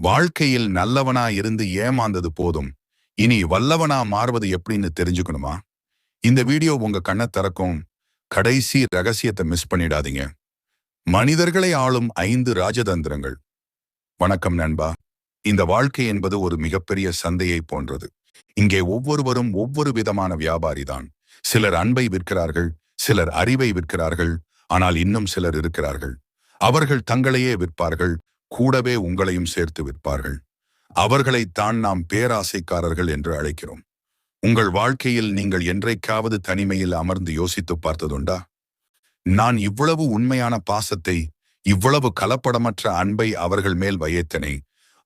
வாழ்க்கையில் நல்லவனா இருந்து ஏமாந்தது போதும். இனி வல்லவனா மாறுவது எப்படின்னு தெரிஞ்சுக்கணுமா? இந்த வீடியோ உங்க கண்ணை திறக்கும். கடைசி ரகசியத்தை மிஸ் பண்ணிடாதீங்க. மனிதர்களை ஆளும் 5 ராஜதந்திரங்கள். வணக்கம் நண்பா. இந்த வாழ்க்கை என்பது ஒரு மிகப்பெரிய சந்தையை போன்றது. இங்கே ஒவ்வொருவரும் ஒவ்வொரு விதமான வியாபாரிதான். சிலர் அன்பை விற்கிறார்கள், சிலர் அறிவை விற்கிறார்கள். ஆனால் இன்னும் சிலர் இருக்கிறார்கள். அவர்கள் தங்களையே விற்பார்கள், கூடவே உங்களையும் சேர்த்து விற்பார்கள். அவர்களைத்தான் நாம் பேராசைக்காரர்கள் என்று அழைக்கிறோம். உங்கள் வாழ்க்கையில் நீங்கள் என்றைக்காவது தனிமையில் அமர்ந்து யோசித்து பார்த்ததுண்டா? நான் இவ்வளவு உண்மையான பாசத்தை, இவ்வளவு கலப்படமற்ற அன்பை அவர்கள் மேல் வைத்தேனே,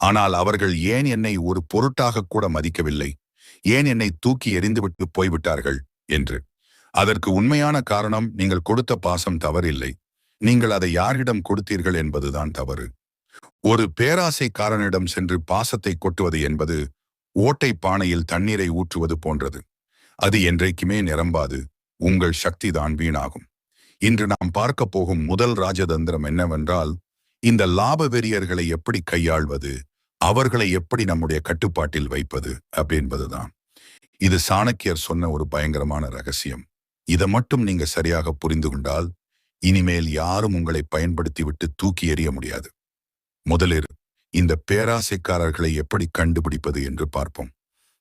ஆனால் அவர்கள் ஏன் என்னை ஒரு பொருட்டாக கூட மதிக்கவில்லை? ஏன் என்னை தூக்கி எறிந்துவிட்டு போய்விட்டார்கள் என்று. அதற்கு உண்மையான காரணம், நீங்கள் கொடுத்த பாசம் தவறில்லை. நீங்கள் அதை யாரிடம் கொடுத்தீர்கள் என்பதுதான் தவறு. ஒரு பேராசைக்காரனிடம் சென்று பாசத்தை கொட்டுவது என்பது ஓட்டை பானையில் தண்ணீரை ஊற்றுவது போன்றது. அது என்றைக்குமே நிரம்பாது. உங்கள் சக்திதான் வீணாகும். இன்று நாம் பார்க்க போகும் முதல் ராஜதந்திரம் என்னவென்றால், இந்த லாப வெறியர்களை எப்படி கையாள்வது, அவர்களை எப்படி நம்முடைய கட்டுப்பாட்டில் வைப்பது அப்படின்பதுதான். இது சாணக்கியர் சொன்ன ஒரு பயங்கரமான ரகசியம். இதை மட்டும் நீங்க சரியாக புரிந்து கொண்டால், இனிமேல் யாரும் உங்களை பயன்படுத்தி விட்டு தூக்கி எறிய முடியாது. முதலில் இந்த பேராசைக்காரர்களை எப்படி கண்டுபிடிப்பது என்று பார்ப்போம்.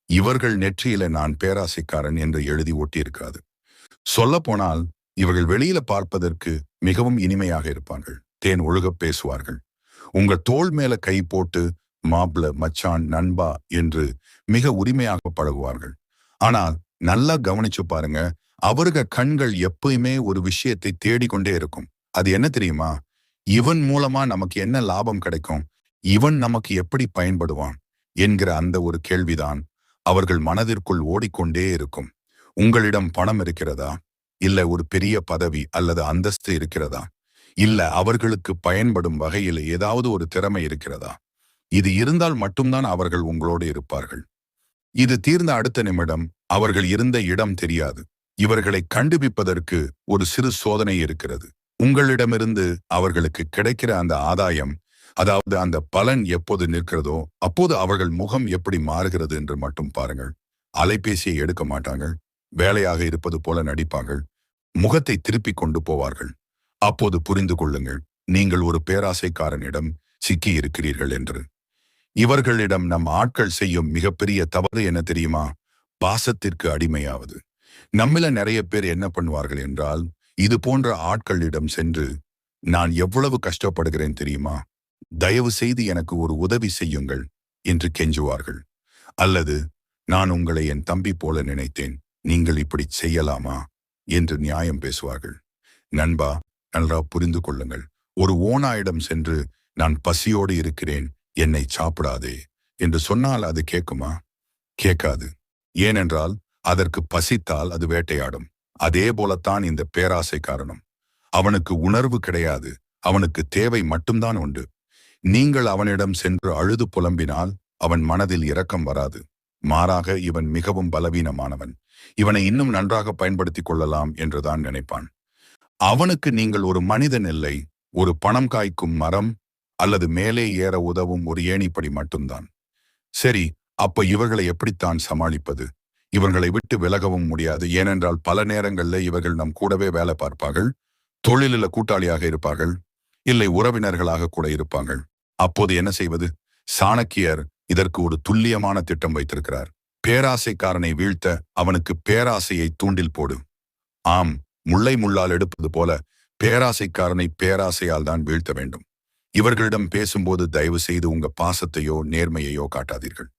இவர்கள் நெற்றியில நான் பேராசைக்காரன் என்று எழுதி ஒட்டியிருக்காது. சொல்ல போனால் இவர்கள் வெளியில பார்ப்பதற்கு மிகவும் இனிமையாக இருப்பார்கள். தேன் ஒழுக பேசுவார்கள். உங்க தோள் மேல கை போட்டு மாப்ள, மச்சான், நண்பா என்று மிக உரிமையாக பழகுவார்கள். ஆனால் நல்லா கவனிச்சு பாருங்க, அவருக கண்கள் எப்பயுமே ஒரு விஷயத்தை தேடிக்கொண்டே இருக்கும். அது என்ன தெரியுமா? இவன் மூலமா நமக்கு என்ன லாபம் கிடைக்கும், இவன் நமக்கு எப்படி பயன்படுவான் என்கிற அந்த ஒரு கேள்விதான் அவர்கள் மனதிற்குள் ஓடிக்கொண்டே இருக்கும். உங்களிடம் பணம் இருக்கிறதா? இல்ல ஒரு பெரிய பதவி அல்லது அந்தஸ்து இருக்கிறதா? இல்ல அவர்களுக்கு பயன்படும் வகையில் ஏதாவது ஒரு திறமை இருக்கிறதா? இது இருந்தால் மட்டும்தான் அவர்கள் உங்களோடு இருப்பார்கள். இது தீர்ந்த அடுத்த நிமிடம் அவர்கள் இருந்த இடம் தெரியாது. இவர்களை கண்டுபிடிப்பதற்கு ஒரு சிறு சோதனை இருக்கிறது. உங்களிடமிருந்து அவர்களுக்கு கிடைக்கிற அந்த ஆதாயம், அதாவது அந்த பலன் எப்போது நிற்கிறதோ அப்போது அவர்கள் முகம் எப்படி மாறுகிறது என்று மட்டும் பாருங்கள். அலைபேசியை எடுக்க மாட்டார்கள். வேலையாக இருப்பது போல நடிப்பார்கள். முகத்தை திருப்பி கொண்டு போவார்கள். அப்போது புரிந்து கொள்ளுங்கள், நீங்கள் ஒரு பேராசைக்காரனிடம் சிக்கி இருக்கிறீர்கள் என்று. இவர்களிடம் நம் ஆட்கள் செய்யும் மிகப்பெரிய தவறு என்ன தெரியுமா? பாசத்திற்கு அடிமையாவது. நம்மில நிறைய பேர் என்ன பண்ணுவார்கள் என்றால், இது போன்ற ஆட்களிடம் சென்று, நான் எவ்வளவு கஷ்டப்படுகிறேன் தெரியுமா, தயவு செய்து எனக்கு ஒரு உதவி செய்யுங்கள் என்று கெஞ்சுவார்கள். அல்லது, நான் உங்களை என் தம்பி போல நினைத்தேன், நீங்கள் இப்படி செய்யலாமா என்று நியாயம் பேசுவார்கள். நண்பா, நல்லா புரிந்து கொள்ளுங்கள். ஒரு ஓநாயிடம் சென்று, நான் பசியோடு இருக்கிறேன், என்னை சாப்பிடாதே என்று சொன்னால் அது கேட்குமா? கேட்காது. ஏனென்றால் அதற்கு பசித்தால் அது வேட்டையாடும். அதே போலத்தான் இந்த பேராசை காரணம். அவனுக்கு உணர்வு கிடையாது. அவனுக்கு தேவை மட்டும்தான் உண்டு. நீங்கள் அவனிடம் சென்று அழுது புலம்பினால் அவன் மனதில் இரக்கம் வராது. மாறாக இவன் மிகவும் பலவீனமானவன், இவனை இன்னும் நன்றாக பயன்படுத்திக் கொள்ளலாம் என்றுதான் நினைப்பான். அவனுக்கு நீங்கள் ஒரு மனிதன் இல்லை, ஒரு பணம் காய்க்கும் மரம் அல்லது மேலே ஏற உதவும் ஒரு ஏணிப்படி மட்டும்தான். சரி, அப்ப இவர்களை எப்படித்தான் சமாளிப்பது? இவர்களை விட்டு விலகவும் முடியாது. ஏனென்றால் பல நேரங்கள்ல இவர்கள் நம் கூடவே வேலை பார்ப்பார்கள், தொழிலில் கூட்டாளியாக இருப்பார்கள், இல்லை உறவினர்களாக கூட இருப்பார்கள். அப்போது என்ன செய்வது? சாணக்கியர் இதற்கு ஒரு துல்லியமான திட்டம் வைத்திருக்கிறார். பேராசைக்காரனை வீழ்த்த அவனுக்கு பேராசையை தூண்டில் போடு. ஆம், முள்ளை முள்ளால் எடுப்பது போல பேராசைக்காரனை பேராசையால் தான் வீழ்த்த வேண்டும். இவர்களிடம் பேசும்போது தயவு செய்து உங்க பாசத்தையோ நேர்மையையோ காட்டாதீர்கள்.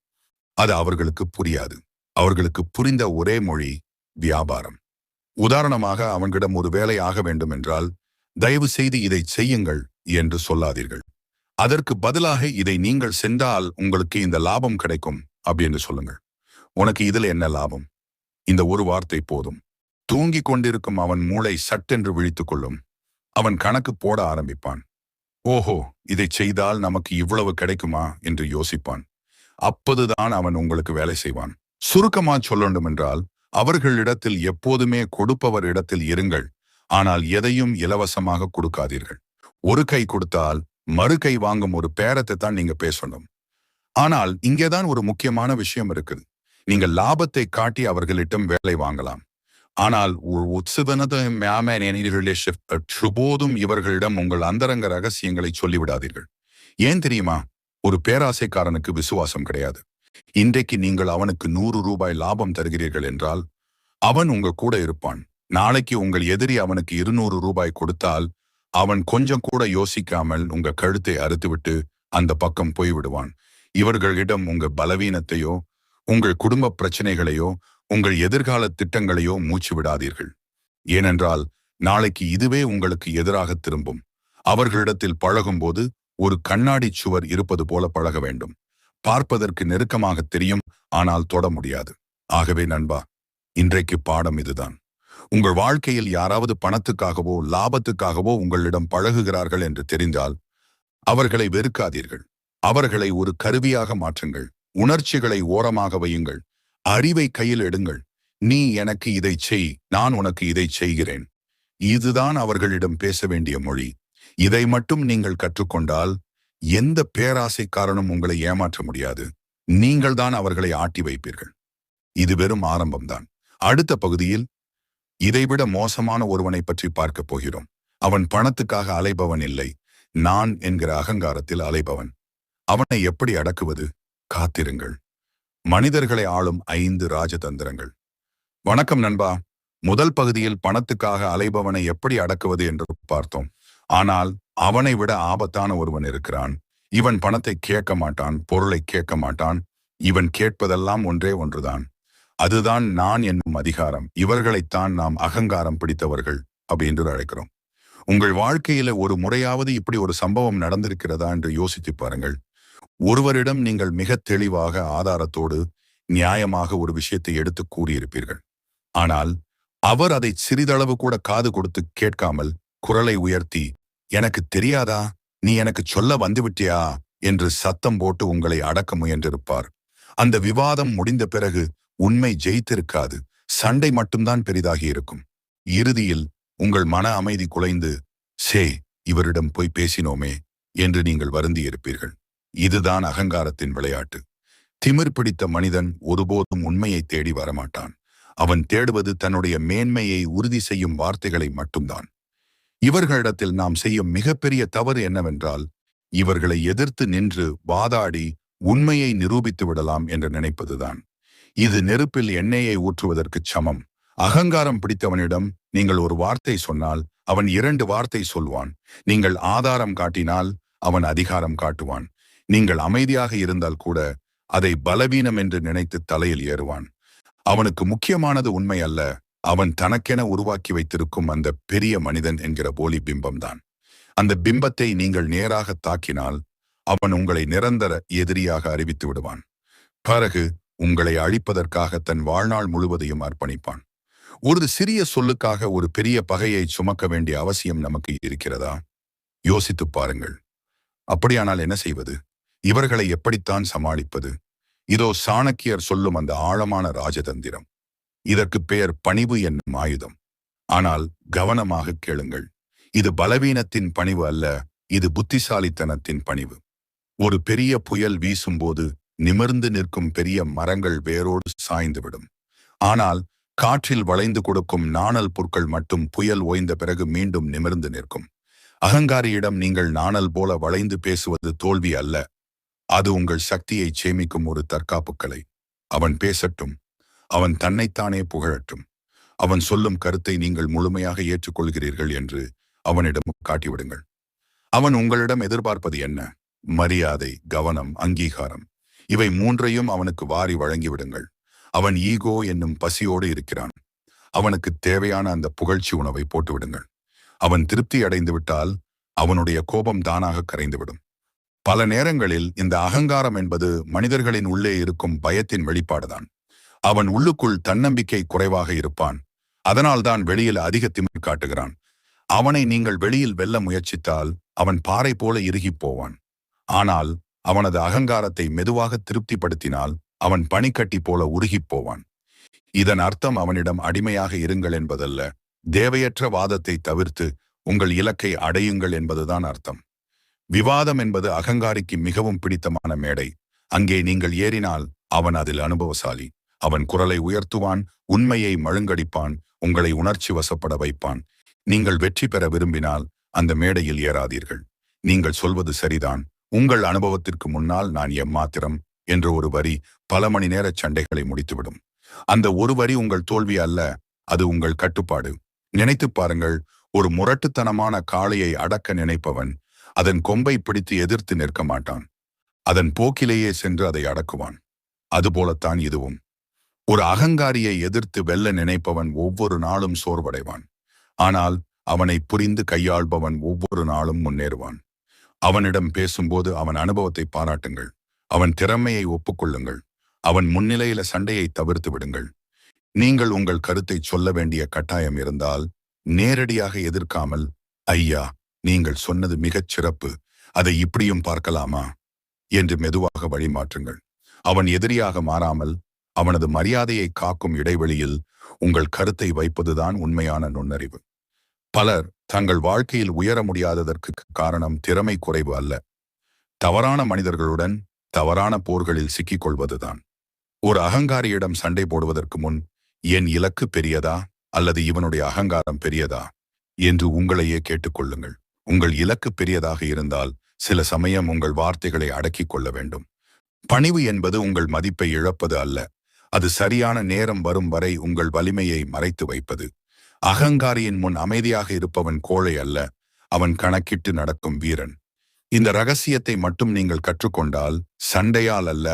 அது அவர்களுக்கு புரியாது. அவர்களுக்கு புரிந்த ஒரே மொழி வியாபாரம். உதாரணமாக, அவனிடம் ஒரு வேலை ஆக வேண்டும் என்றால், தயவு செய்து இதை செய்யுங்கள் என்று சொல்லாதீர்கள். அதற்கு பதிலாக, இதை நீங்கள் சென்றால் உங்களுக்கு இந்த லாபம் கிடைக்கும் அப்படின்னு சொல்லுங்கள். உனக்கு இதில் என்ன லாபம்? இந்த ஒரு வார்த்தை போதும். தூங்கிக் கொண்டிருக்கும் அவன் மூளை சட்டென்று விழித்துக் கொள்ளும். அவன் கணக்கு போட ஆரம்பிப்பான். ஓஹோ, இதை செய்தால் நமக்கு இவ்வளவு கிடைக்குமா என்று யோசிப்பான். அப்போதுதான் அவன் உங்களுக்கு வேலை செய்வான். சுருக்கமா சொல்லணும் என்றால், அவர்களிடத்தில் எப்போதுமே கொடுப்பவர் இடத்தில் இருங்கள். ஆனால் எதையும் இலவசமாக கொடுக்காதீர்கள். ஒரு கை கொடுத்தால் மறு கை வாங்கும் ஒரு பேரத்தை தான் நீங்க பேசணும். ஆனால் இங்கேதான் ஒரு முக்கியமான விஷயம் இருக்குது. நீங்கள் லாபத்தை காட்டி அவர்களிடம் வேலை வாங்கலாம். ஆனால் ஒரு உத்சுவனத போதும் இவர்களிடம் உங்கள் அந்தரங்க ரகசியங்களை சொல்லிவிடாதீர்கள். ஏன் தெரியுமா? ஒரு பேராசைக்காரனுக்கு விசுவாசம் கிடையாது. இன்றைக்கு நீங்கள் அவனுக்கு 100 ரூபாய் லாபம் தருகிறீர்கள் என்றால் அவன் உங்க கூட இருப்பான். நாளைக்கு உங்கள் எதிரி அவனுக்கு 200 ரூபாய் கொடுத்தால் அவன் கொஞ்சம் கூட யோசிக்காமல் உங்க கழுத்தை அறுத்துவிட்டு அந்த பக்கம் போய்விடுவான். இவர்களிடம் உங்க பலவீனத்தையோ உங்கள் குடும்ப பிரச்சனைகளையோ உங்கள் எதிர்கால திட்டங்களையோ மூச்சு விடாதீர்கள். ஏனென்றால் நாளைக்கு இதுவே உங்களுக்கு எதிராக திரும்பும். அவர்களிடத்தில் பழகும்போது ஒரு கண்ணாடி சுவர் இருப்பது போல பழக வேண்டும். பார்ப்பதற்கு நெருக்கமாக தெரியும், ஆனால் தொட முடியாது. ஆகவே நண்பா, இன்றைக்கு பாடம் இதுதான். உங்கள் வாழ்க்கையில் யாராவது பணத்துக்காகவோ லாபத்துக்காகவோ உங்களிடம் பழகுகிறார்கள் என்று தெரிந்தால் அவர்களை வெறுக்காதீர்கள். அவர்களை ஒரு கருவியாக மாற்றுங்கள். உணர்ச்சிகளை ஓரமாக வையுங்கள். அறிவை கையில் எடுங்கள். நீ எனக்கு இதை செய், நான் உனக்கு இதை செய்கிறேன். இதுதான் அவர்களிடம் பேச வேண்டிய மொழி. இதை மட்டும் நீங்கள் கற்றுக்கொண்டால் எந்த பேராசைக்காரனும் உங்களை ஏமாற்ற முடியாது. நீங்கள் தான் அவர்களை ஆட்டி வைப்பீர்கள். இது வெறும் ஆரம்பம்தான். அடுத்த பகுதியில் இதைவிட மோசமான ஒருவனை பற்றி பார்க்க போகிறோம். அவன் பணத்துக்காக அலைபவன் இல்லை, நான் என்கிற அகங்காரத்தில் அலைபவன். அவனை எப்படி அடக்குவது? காத்திருங்கள். மனிதர்களை ஆளும் 5 ராஜதந்திரங்கள். வணக்கம் நண்பா. முதல் பகுதியில் பணத்துக்காக அலைபவனை எப்படி அடக்குவது என்று பார்த்தோம். ஆனால் அவனை விட ஆபத்தான ஒருவன் இருக்கிறான். இவன் பணத்தை கேட்க மாட்டான், பொருளை கேட்க மாட்டான். இவன் கேட்பதெல்லாம் ஒன்றே ஒன்றுதான். அதுதான் நான் என்னும் அதிகாரம். இவர்களைத்தான் நாம் அகங்காரம் பிடித்தவர்கள் அப்படின்னு அழைக்கிறோம். உங்கள் வாழ்க்கையில ஒரு முறையாவது இப்படி ஒரு சம்பவம் நடந்திருக்கிறதா என்று யோசித்து பாருங்கள். ஒருவரிடம் நீங்கள் மிக தெளிவாக ஆதாரத்தோடு நியாயமாக ஒரு விஷயத்தை எடுத்து கூறியிருப்பீர்கள். ஆனால் அவர் அதை சிறிதளவு கூட காது கொடுத்து கேட்காமல் குரலை உயர்த்தி, எனக்கு தெரியாதா, நீ எனக்கு சொல்ல வந்துவிட்டியா என்று சத்தம் போட்டு உங்களை அடக்க முயன்றிருப்பார். அந்த விவாதம் முடிந்த பிறகு உண்மை ஜெயித்திருக்காது, சண்டை மட்டும்தான் பெரிதாகி இருக்கும். இறுதியில் உங்கள் மன அமைதி குலைந்து, இவரிடம் போய் பேசினோமே என்று நீங்கள் வருந்தி இருப்பீர்கள். இதுதான் அகங்காரத்தின் விளையாட்டு. திமிர் பிடித்த மனிதன் ஒருபோதும் உண்மையை தேடி வரமாட்டான். அவன் தேடுவது தன்னுடைய மேன்மையை உறுதி செய்யும் வார்த்தைகளை மட்டும்தான். இவர்களிடத்தில் நாம் செய்யும் மிகப்பெரிய தவறு என்னவென்றால், இவர்களை எதிர்த்து நின்று வாதாடி உண்மையை நிரூபித்து விடலாம் என்று நினைப்பதுதான். இது நெருப்பில் எண்ணெயை ஊற்றுவதற்கு சமம். அகங்காரம் பிடித்தவனிடம் நீங்கள் ஒரு வார்த்தை சொன்னால் அவன் 2 வார்த்தை சொல்வான். நீங்கள் ஆதாரம் காட்டினால் அவன் அதிகாரம் காட்டுவான். நீங்கள் அமைதியாக இருந்தால் கூட அதை பலவீனம் என்று நினைத்து தலையில் ஏறுவான். அவனுக்கு முக்கியமானது உண்மை அல்ல, அவன் தனக்கென உருவாக்கி வைத்திருக்கும் அந்த பெரிய மனிதன் என்கிற போலி பிம்பம்தான். அந்த பிம்பத்தை நீங்கள் நேராக தாக்கினால் அவன் உங்களை நிரந்தர எதிரியாக அறிவித்து விடுவான். பிறகு உங்களை அழிப்பதற்காக தன் வாழ்நாள் முழுவதையும் அர்ப்பணிப்பான். ஒரு சிறிய சொல்லுக்காக ஒரு பெரிய பகையை சுமக்க வேண்டிய அவசியம் நமக்கு இருக்கிறதா? யோசித்து பாருங்கள். அப்படியானால் என்ன செய்வது? இவர்களை எப்படித்தான் சமாளிப்பது? இதோ சாணக்கியர் சொல்லும் அந்த ஆழமான ராஜதந்திரம். இதற்கு பெயர் பணிவு என்னும் ஆயுதம். ஆனால் கவனமாக கேளுங்கள். இது பலவீனத்தின் பணிவு அல்ல, இது புத்திசாலித்தனத்தின் பணிவு. ஒரு பெரிய புயல் வீசும்போது நிமிர்ந்து நிற்கும் பெரிய மரங்கள் வேரோடு சாய்ந்துவிடும். ஆனால் காற்றில் வளைந்து கொடுக்கும் நாணல் புற்கள் மட்டும் புயல் ஓய்ந்த பிறகு மீண்டும் நிமிர்ந்து நிற்கும். அகங்காரியிடம் நீங்கள் நாணல் போல வளைந்து பேசுவது தோல்வி அல்ல, அது உங்கள் சக்தியை சேமிக்கும் ஒரு தற்காப்பு கலை. அவன் பேசட்டும், அவன் தன்னைத்தானே புகழட்டும். அவன் சொல்லும் கருத்தை நீங்கள் முழுமையாக ஏற்றுக்கொள்கிறீர்கள் என்று அவனிடம் காட்டிவிடுங்கள். அவன் உங்களிடம் எதிர்பார்ப்பது என்ன? மரியாதை, கவனம், அங்கீகாரம். இவை 3ஐயும் அவனுக்கு வாரி வழங்கிவிடுங்கள். அவன் ஈகோ என்னும் பசியோடு இருக்கிறான். அவனுக்கு தேவையான அந்த புகழ்ச்சி உணவை போட்டுவிடுங்கள். அவன் திருப்தி அடைந்து விட்டால் அவனுடைய கோபம் தானாக கரைந்துவிடும். பல நேரங்களில் இந்த அகங்காரம் என்பது மனிதர்களின் உள்ளே இருக்கும் பயத்தின் வெளிப்பாடுதான். அவன் உள்ளுக்குள் தன்னம்பிக்கை குறைவாக இருப்பான். அதனால்தான் வெளியில் அதிக திமிர் காட்டுகிறான். அவனை நீங்கள் வெளியில் வெல்ல முயற்சித்தால் அவன் பாறை போல இறுகிப் போவான். ஆனால் அவனது அகங்காரத்தை மெதுவாக திருப்திப்படுத்தினால் அவன் பனிக்கட்டி போல உருகிப் போவான். இதன் அர்த்தம் அவனிடம் அடிமையாக இருங்கள் என்பதல்ல, தேவையற்ற வாதத்தை தவிர்த்து உங்கள் இலக்கை அடையுங்கள் என்பதுதான் அர்த்தம். விவாதம் என்பது அகங்காரிக்கு மிகவும் பிடித்தமான மேடை. அங்கே நீங்கள் ஏறினால் அவன் அதில் அனுபவசாலி. அவன் குரலை உயர்த்துவான், உண்மையை மழுங்கடிப்பான், உங்களை உணர்ச்சி வசப்பட வைப்பான். நீங்கள் வெற்றி பெற விரும்பினால் அந்த மேடையில் ஏறாதீர்கள். நீங்கள் சொல்வது சரிதான், உங்கள் அனுபவத்திற்கு முன்னால் நான் எம்மாத்திரம் என்ற ஒரு வரி பல மணி நேர சண்டைகளை முடித்துவிடும். அந்த ஒரு வரி உங்கள் தோல்வி அல்ல, அது உங்கள் கட்டுப்பாடு. நினைத்துப் பாருங்கள், ஒரு முரட்டுத்தனமான காளையை அடக்க நினைப்பவன் அதன் கொம்பை பிடித்து எதிர்த்து நிற்க மாட்டான். அதன் போக்கிலேயே சென்று அதை அடக்குவான். அதுபோலத்தான் இதுவும். ஒரு அகங்காரியை எதிர்த்து வெல்ல நினைப்பவன் ஒவ்வொரு நாளும் சோர்வடைவான். ஆனால் அவனை புரிந்து கையாள்பவன் ஒவ்வொரு நாளும் முன்னேறுவான். அவனிடம் பேசும்போது அவன் அனுபவத்தை பாராட்டுங்கள். அவன் திறமையை ஒப்புக்கொள்ளுங்கள். அவன் முன்னிலையில சண்டையை தவிர்த்து விடுங்கள். நீங்கள் உங்கள் கருத்தை சொல்ல வேண்டிய கட்டாயம் இருந்தால் நேரடியாக எதிர்க்காமல், ஐயா, நீங்கள் சொன்னது மிகச் சிறப்பு, அதை இப்படியும் பார்க்கலாமா என்று மெதுவாக வழிமாற்றுங்கள். அவன் எதிரியாக மாறாமல் அவனது மரியாதையை காக்கும் இடைவெளியில் உங்கள் கருத்தை வைப்பதுதான் உண்மையான நுண்ணறிவு. பலர் தங்கள் வாழ்க்கையில் உயர முடியாததற்கு காரணம் திறமை குறைவு அல்ல, தவறான மனிதர்களுடன் தவறான போர்களில் சிக்கிக் கொள்வதுதான். ஒரு அகங்காரியிடம் சண்டை போடுவதற்கு முன், என் இலக்கு பெரியதா அல்லது இவனுடைய அகங்காரம் பெரியதா என்று உங்களையே கேட்டுக்கொள்ளுங்கள். உங்கள் இலக்கு பெரியதாக இருந்தால் சில சமயம் உங்கள் வார்த்தைகளை அடக்கிக் கொள்ள வேண்டும். பணிவு என்பது உங்கள் மதிப்பை இழப்பது அல்ல, அது சரியான நேரம் வரும் வரை உங்கள் வலிமையை மறைத்து வைப்பது. அகங்காரியின் முன் அமைதியாக இருப்பவன் கோழை அல்ல, அவன் கணக்கிட்டு நடக்கும் வீரன். இந்த ரகசியத்தை மட்டும் நீங்கள் கற்றுக்கொண்டால் சண்டையால் அல்ல,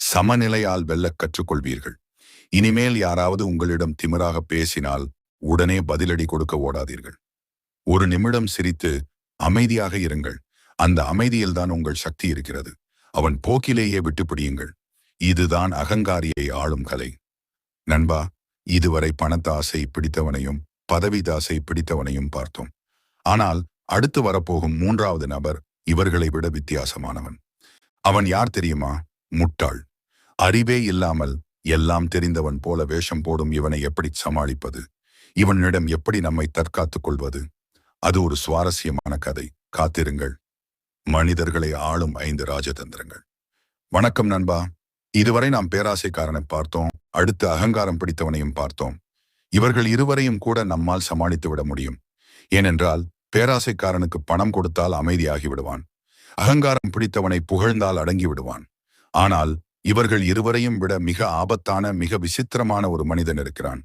சமநிலையால் வெல்லக் கற்றுக்கொள்வீர்கள். இனிமேல் யாராவது உங்களிடம் திமிராக பேசினால் உடனே பதிலடி கொடுக்க ஓடாதீர்கள். ஒரு நிமிடம் சிரித்து அமைதியாக இருங்கள். அந்த அமைதியில்தான் உங்கள் சக்தி இருக்கிறது. அவன் போக்கிலேயே விட்டுப்பிடியுங்கள். இதுதான் அகங்காரியை ஆளும் கலை. நண்பா, இதுவரை பணத்தாசை பிடித்தவனையும் பதவிதாசை பிடித்தவனையும் பார்த்தோம். ஆனால் அடுத்து வரப்போகும் மூன்றாவது நபர் இவர்களை விட வித்தியாசமானவன். அவன் யார் தெரியுமா? முட்டாள். அறிவே இல்லாமல் எல்லாம் தெரிந்தவன் போல வேஷம் போடும் இவனை எப்படி சமாளிப்பது? இவனிடம் எப்படி நம்மை தற்காத்துக் கொள்வது? அது ஒரு சுவாரஸ்யமான கதை. காத்திருங்கள். மனிதர்களை ஆளும் 5 ராஜதந்திரங்கள். வணக்கம் நண்பா. இதுவரை நாம் பேராசைக்காரனை பார்த்தோம், அடுத்து அகங்காரம் பிடித்தவனையும் பார்த்தோம். இவர்கள் இருவரையும் கூட நம்மால் சமாளித்து விட முடியும். ஏனென்றால் பேராசைக்காரனுக்கு பணம் கொடுத்தால் அமைதியாகி விடுவான், அகங்காரம் பிடித்தவனை புகழ்ந்தால் அடங்கி விடுவான். ஆனால் இவர்கள் இருவரையும் விட மிக ஆபத்தான, மிக விசித்திரமான ஒரு மனிதன் இருக்கிறான்.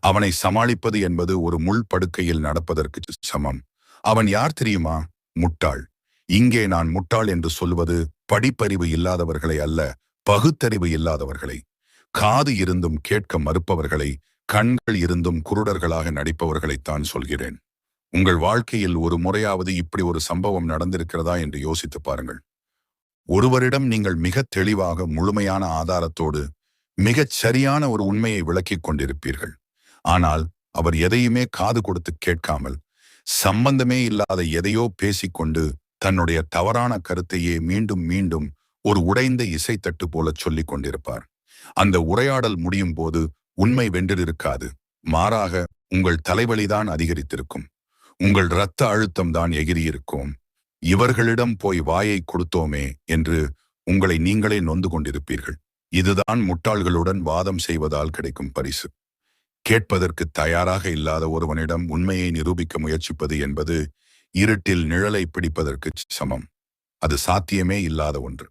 அவனை சமாளிப்பது என்பது ஒரு முள் படுக்கையில் நடப்பதற்கு சமம். அவன் யார் தெரியுமா? முட்டாள். இங்கே நான் முட்டாள் என்று சொல்வது படிப்பறிவு இல்லாதவர்களை அல்ல, பகுத்தறிவு இல்லாதவர்களை. காது இருந்தும் கேட்க மறுப்பவர்களை, கண்கள் இருந்தும் குருடர்களாக நடிப்பவர்களைத்தான் சொல்கிறேன். உங்கள் வாழ்க்கையில் ஒரு முறையாவது இப்படி ஒரு சம்பவம் நடந்திருக்கிறதா என்று யோசித்து பாருங்கள். ஒருவரிடம் நீங்கள் மிக தெளிவாக, முழுமையான ஆதாரத்தோடு மிகச் சரியான ஒரு உண்மையை விளக்கிக் கொண்டிருப்பீர்கள். ஆனால் அவர் எதையுமே காது கொடுத்து கேட்காமல், சம்பந்தமே இல்லாத எதையோ பேசிக்கொண்டு தன்னுடைய தவறான கருத்தையே மீண்டும் மீண்டும் ஒரு உடைந்த இசைத்தட்டு போல சொல்லிக் கொண்டிருப்பார். அந்த உரையாடல் முடியும் போது உண்மை வென்றிருக்காது, மாறாக உங்கள் தலைவலிதான் அதிகரித்திருக்கும், உங்கள் இரத்த அழுத்தம் தான் எகிரியிருக்கும். இவர்களிடம் போய் வாயை கொடுத்தோமே என்று உங்களை நீங்களே நொந்து கொண்டிருப்பீர்கள். இதுதான் முட்டாள்களுடன் வாதம் செய்வதால் கிடைக்கும் பரிசு. கேட்பதற்கு தயாராக இல்லாத ஒருவனிடம் உண்மையை நிரூபிக்க முயற்சிப்பது என்பது இருட்டில் நிழலை பிடிப்பதற்கு சமம். அது சாத்தியமே இல்லாத ஒன்று.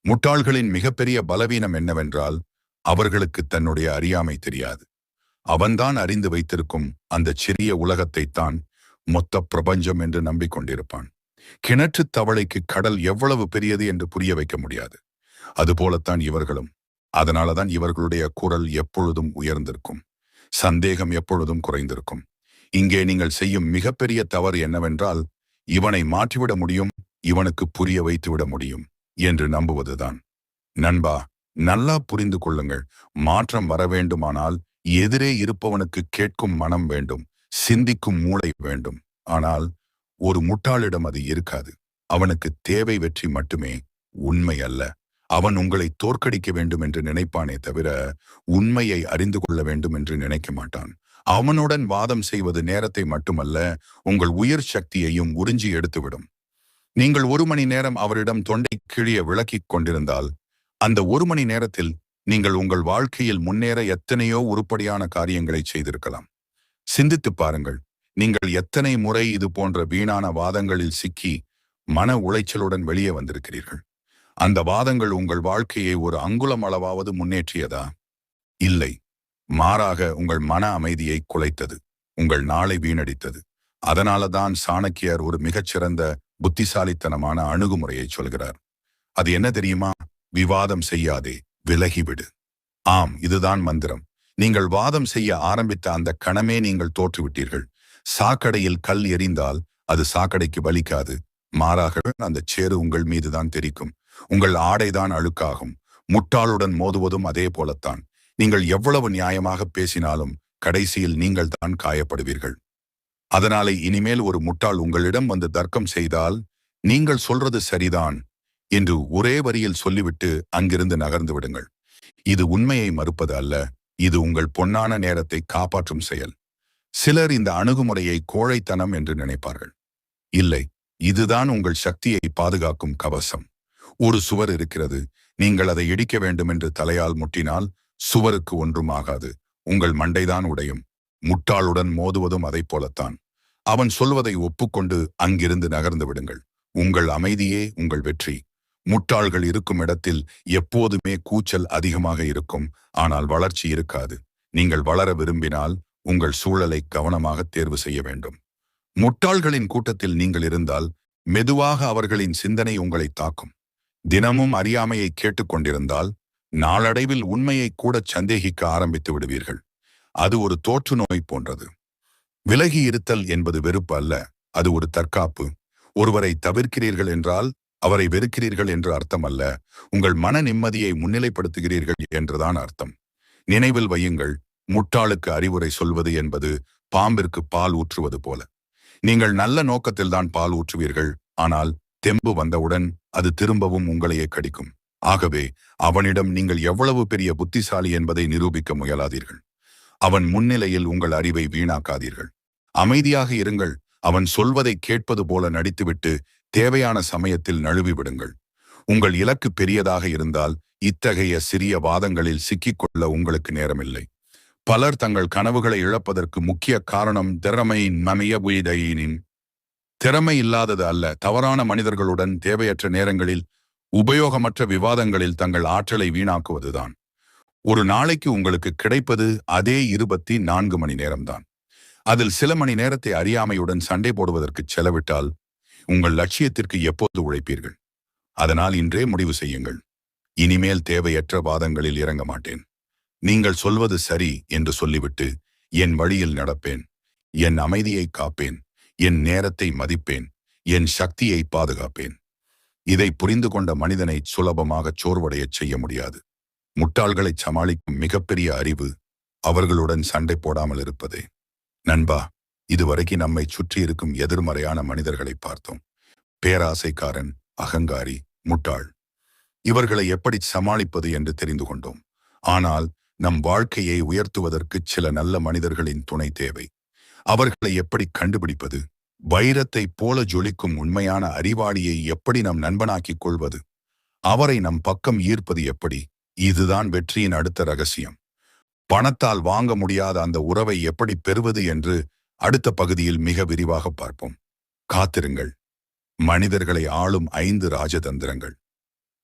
முட்டாள்களின் மிகப்பெரிய பலவீனம் என்னவென்றால், அவர்களுக்கு தன்னுடைய அறியாமை தெரியாது. அவன்தான் அறிந்து வைத்திருக்கும் அந்த சிறிய உலகத்தைத்தான் மொத்த பிரபஞ்சம் என்று நம்பிக்கொண்டிருப்பான். கிணற்று தவளைக்கு கடல் எவ்வளவு பெரியது என்று புரிய வைக்க முடியாது. அதுபோலத்தான் இவர்களும். அதனாலதான் இவர்களுடைய குரல் எப்பொழுதும் உயர்ந்திருக்கும், சந்தேகம் எப்பொழுதும் குறைந்திருக்கும். இங்கே நீங்கள் செய்யும் மிகப்பெரிய தவறு என்னவென்றால், இவனை மாற்றிவிட முடியும், இவனுக்கு புரிய வைத்துவிட முடியும் என்று நம்புவதுதான். நண்பா, நல்லா புரிந்து கொள்ளுங்கள். மாற்றம் வர வேண்டுமானால் எதிரே இருப்பவனுக்கு கேட்கும் மனம் வேண்டும், சிந்திக்கும் மூளை வேண்டும். ஆனால் ஒரு முட்டாளிடம் அது இருக்காது. அவனுக்கு தேவை வெற்றி மட்டுமே, உண்மை அல்ல. அவன் உங்களை தோற்கடிக்க வேண்டும் என்று நினைப்பானே தவிர உண்மையை அறிந்து கொள்ள வேண்டும் என்று நினைக்க மாட்டான். அவனுடன் வாதம் செய்வது நேரத்தை மட்டுமல்ல, உங்கள் உயிர் சக்தியையும் உறிஞ்சி எடுத்துவிடும். நீங்கள் 1 மணி நேரம் அவரிடம் தொண்டை கிழிய விளக்கிக் கொண்டிருந்தால் அந்த 1 மணி நேரத்தில் நீங்கள் உங்கள் வாழ்க்கையில் முன்னேற எத்தனையோ உருப்படியான காரியங்களை செய்திருக்கலாம். சிந்தித்து பாருங்கள். நீங்கள் எத்தனை முறை இது போன்ற வீணான வாதங்களில் சிக்கி மன உளைச்சலுடன் வெளியே வந்திருக்கிறீர்கள். அந்த வாதங்கள் உங்கள் வாழ்க்கையை ஒரு அங்குலம் அளவாவது முன்னேற்றியதா? இல்லை. மாறாக உங்கள் மன அமைதியை குலைத்தது. உங்கள் நாளை வீணடித்தது. அதனால தான் சாணக்கியர் ஒரு மிகச்சிறந்த புத்திசாலித்தனமான அணுகுமுறையை சொல்கிறார். அது என்ன தெரியுமா? விவாதம் செய்யாதே, விலகிவிடு. ஆம், இதுதான் மந்திரம். நீங்கள் வாதம் செய்ய ஆரம்பித்த அந்த கணமே நீங்கள் தோற்றுவிட்டீர்கள். சாக்கடையில் கல் எறிந்தால் அது சாக்கடைக்கு வலிக்காது. மாறாக அந்த சேறு உங்கள் மீதுதான் தெரிக்கும். உங்கள் ஆடைதான் அழுக்காகும். முட்டாளுடன் மோதுவதும் அதே போலத்தான். நீங்கள் எவ்வளவு நியாயமாக பேசினாலும் கடைசியில் நீங்கள் தான் காயப்படுவீர்கள். அதனாலே இனிமேல் ஒரு முட்டாள் உங்களிடம் வந்து தர்க்கம் செய்தால், நீங்கள் சொல்றது சரிதான் என்று ஒரே வரியில் சொல்லிவிட்டு அங்கிருந்து நகர்ந்து விடுங்கள். இது உண்மையை மறுப்பது அல்ல, இது உங்கள் பொன்னான நேரத்தை காப்பாற்றும் செயல். சிலர் இந்த அணுகுமுறையை கோழைத்தனம் என்று நினைப்பார்கள். இல்லை, இதுதான் உங்கள் சக்தியை பாதுகாக்கும் கவசம். ஒரு சுவர் இருக்கிறது. நீங்கள் அதை இடிக்க வேண்டும் என்று தலையால் முட்டினால் சுவருக்கு ஒன்றும் ஆகாது. உங்கள் மண்டைதான் உடையும். முட்டாளுடன் மோதுவதும் அதை போலத்தான். அவன் சொல்வதை ஒப்புக்கொண்டு அங்கிருந்து நகர்ந்து விடுங்கள். உங்கள் அமைதியே உங்கள் வெற்றி. முட்டாள்கள் இருக்கும் இடத்தில் எப்போதுமே கூச்சல் அதிகமாக இருக்கும், ஆனால் வளர்ச்சி இருக்காது. நீங்கள் வளர விரும்பினால் உங்கள் சூழலை கவனமாக தேர்வு செய்ய வேண்டும். முட்டாள்களின் கூட்டத்தில் நீங்கள் இருந்தால் மெதுவாக அவர்களின் சிந்தனை உங்களை தாக்கும். தினமும் அறியாமையை கேட்டுக்கொண்டிருந்தால் நாளடைவில் உண்மையை கூட சந்தேகிக்க ஆரம்பித்து விடுவீர்கள். அது ஒரு தோற்று நோய் போன்றது. விலகி இருத்தல் என்பது வெறுப்பு அல்ல, அது ஒரு தற்காப்பு. ஒருவரை தவிர்க்கிறீர்கள் என்றால் அவரை வெறுக்கிறீர்கள் என்று அர்த்தம் அல்ல. உங்கள் மன நிம்மதியை முன்னிலைப்படுத்துகிறீர்கள் என்றுதான் அர்த்தம். நினைவில் வையுங்கள், முட்டாளுக்கு அறிவுரை சொல்வது என்பது பாம்பிற்கு பால் ஊற்றுவது போல. நீங்கள் நல்ல நோக்கத்தில்தான் பால் ஊற்றுவீர்கள், ஆனால் தெம்பு வந்தவுடன் அது திரும்பவும் உங்களையே கடிக்கும். ஆகவே அவனிடம் நீங்கள் எவ்வளவு பெரிய புத்திசாலி என்பதை நிரூபிக்க முயலாதீர்கள். அவன் முன்னிலையில் உங்கள் அறிவை வீணாக்காதீர்கள். அமைதியாக இருங்கள். அவன் சொல்வதை கேட்பது போல நடித்துவிட்டு தேவையான சமயத்தில் நழுவி விடுங்கள். உங்கள் இலக்கு பெரியதாக இருந்தால் இத்தகைய சிறிய வாதங்களில் சிக்கிக்கொள்ள உங்களுக்கு நேரமில்லை. பலர் தங்கள் கனவுகளை இழப்பதற்கு முக்கிய காரணம் திறமை இல்லாதது அல்ல, தவறான மனிதர்களுடன் தேவையற்ற நேரங்களில் உபயோகமற்ற விவாதங்களில் தங்கள் ஆற்றலை வீணாக்குவதுதான். ஒரு நாளைக்கு உங்களுக்கு கிடைப்பது அதே 24 மணி நேரம்தான். அதில் சில மணி நேரத்தை அறியாமையுடன் சண்டை போடுவதற்கு செலவிட்டால் உங்கள் லட்சியத்திற்கு எப்போது உழைப்பீர்கள்? அதனால் இன்றே முடிவு செய்யுங்கள். இனிமேல் தேவையற்ற வாதங்களில் இறங்க மாட்டேன். நீங்கள் சொல்வது சரி என்று சொல்லிவிட்டு என் வழியில் நடப்பேன். என் அமைதியை காப்பேன். என் நேரத்தை மதிப்பேன். என் சக்தியை பாதுகாப்பேன். இதை புரிந்து கொண்ட மனிதனை சுலபமாக சோர்வடையச் செய்ய முடியாது. முட்டாள்களை சமாளிக்கும் மிகப்பெரிய அறிவு அவர்களுடன் சண்டை போடாமல் இருப்பதே. நண்பா, இதுவரைக்கும் நம்மை சுற்றி இருக்கும் எதிர்மறையான மனிதர்களை பார்த்தோம். பேராசைக்காரன், அகங்காரி, முட்டாள். இவர்களை எப்படி சமாளிப்பது என்று தெரிந்து கொண்டோம். ஆனால் நம் வாழ்க்கையை உயர்த்துவதற்கு சில நல்ல மனிதர்களின் துணை தேவை. அவர்களை எப்படி கண்டுபிடிப்பது? வைரத்தை போல ஜொலிக்கும் உண்மையான அறிவாளியை எப்படி நம் நண்பனாக்கிக் கொள்வது? அவரை நம் பக்கம் ஈர்ப்பது எப்படி? இதுதான் வெற்றியின் அடுத்த ரகசியம். பணத்தால் வாங்க முடியாத அந்த உறவை எப்படி பெறுவது என்று அடுத்த பகுதியில் மிக விரிவாக பார்ப்போம். காத்திருங்கள். மனிதர்களை ஆளும் 5 ராஜதந்திரங்கள்.